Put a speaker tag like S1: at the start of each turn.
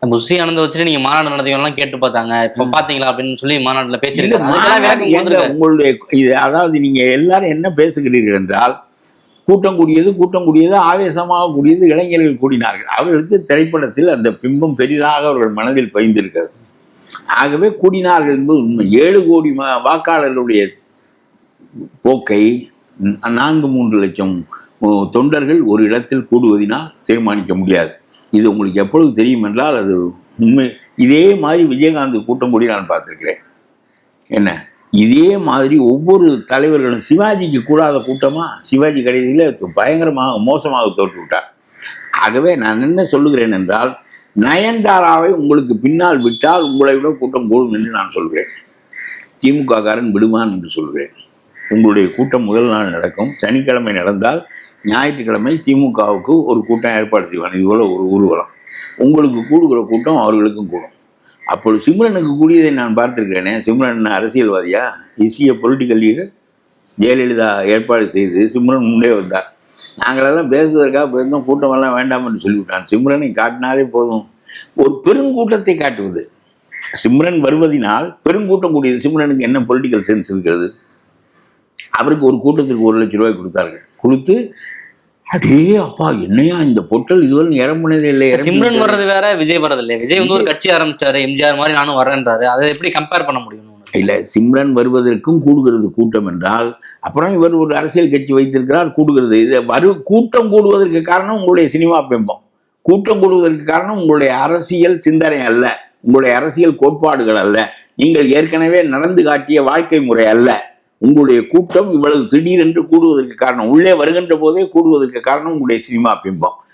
S1: Bussy ஆனந்த வச்சுட்டு நீங்க மாநாடு நடந்தவங்கலாம் கேட்டு பார்த்தாங்க, இப்ப பாத்தீங்களா அப்படின்னு சொல்லி மாநாட்டுல பேசியிருக்காங்க.
S2: உங்களுடைய இது அதாவது நீங்க எல்லாரும் என்ன பேசுகிறீர்கள் என்றால், கூட்டம் கூடியது ஆவேசமாக கூடியது, இளைஞர்கள் கூடினார்கள். அவர்களுக்கு திரைப்படத்தில் அந்த பிம்பம் பெரிதாக அவர்கள் மனதில் பதிந்திருக்கிறது. ஆகவே கூடினார்கள் என்பது உண்மை. 7 கோடி வாக்காளர்களுடைய போக்கை 4-3 லட்சம் தொண்டர்கள் ஒரு இடத்தில் கூடுவதினால் தீர்மானிக்க முடியாது. இது உங்களுக்கு எப்பொழுது தெரியும் என்றால் அது உண்மை. இதே மாதிரி விஜயகாந்த் கூட்டம் கூடி நான் பார்த்துருக்கிறேன். என்ன இதே மாதிரி ஒவ்வொரு தலைவர்களும், சிவாஜிக்கு கூடாத கூட்டமாக சிவாஜி கடைசியில் பயங்கரமாக மோசமாக தோற்று விட்டார். ஆகவே நான் என்ன சொல்லுகிறேன் என்றால், நயன்தாராவை உங்களுக்கு பின்னால் விட்டால் உங்களை விட கூட்டம் கூடும் என்று நான் சொல்கிறேன். திமுக காரன் விடுவான் என்று சொல்கிறேன். உங்களுடைய கூட்டம் முதல் நாள் நடக்கும். சனிக்கிழமை நடந்தால் ஞாயிற்றுக்கிழமை திமுகவுக்கு ஒரு கூட்டம் ஏற்பாடு செய்வான். இதுபோல் ஒரு ஊர்வலம். உங்களுக்கு கூடுகிற கூட்டம் அவர்களுக்கும் கூடும். அப்பொழுது சிம்ரனுக்கு கூடியதை நான் பார்த்துருக்கிறேனே. சிம்ரன் அரசியல்வாதியா? இசிய பொலிட்டிக்கல் லீடர். ஜெயலலிதா ஏற்பாடு செய்து சிம்ரன் முன்னே வந்தார். நாங்களெல்லாம் பேசுவதற்காக போயிருந்தோம், கூட்டமெல்லாம் வேண்டாம் என்று சொல்லிவிட்டான். சிம்ரனை காட்டினாலே போதும். ஒரு பெருங்கூட்டத்தை காட்டுவது. சிம்ரன் வருவதனால் பெருங்கூட்டம் கூடியது. சிம்ரனுக்கு என்ன பொலிட்டிக்கல் சென்ஸ் இருக்கிறது? அவருக்கு ஒரு கூட்டத்திற்கு 1 லட்சம் ரூபாய் கொடுத்தார்கள். கொடுத்து அடே அப்பா என்னையா இந்த பொட்டல் இதுவரை இறம்புனதே இல்லை.
S1: சிம்ரன் வர்றது வேற, விஜய் வர்றது இல்லை. விஜய் வந்து ஒரு கட்சி ஆரம்பிச்சாரு, எம்ஜிஆர் மாதிரி நானும் வர்றேன்றாரு. அதை எப்படி கம்பேர் பண்ண முடியும்?
S2: இல்லை, சிம்ரன் வருவதற்கும் கூடுகிறது கூட்டம் என்றால், அப்புறம் இவர் ஒரு அரசியல் கட்சி வைத்திருக்கிறார், கூடுகிறது. இது கூட்டம் கூடுவதற்கு காரணம் உங்களுடைய சினிமா பிம்பம். கூட்டம் கூடுவதற்கு காரணம் உங்களுடைய அரசியல் சிந்தனை அல்ல, உங்களுடைய அரசியல் கோட்பாடுகள் அல்ல, நீங்கள் ஏற்கனவே நடந்து காட்டிய வாழ்க்கை முறை அல்ல. உங்களுடைய கூட்டம் இவ்வளவு திடீரென்று கூடுவதற்கு காரணம், உள்ளே வருகின்ற போதே கூடுவதற்கு காரணம் உங்களுடைய சினிமா பிம்பம்.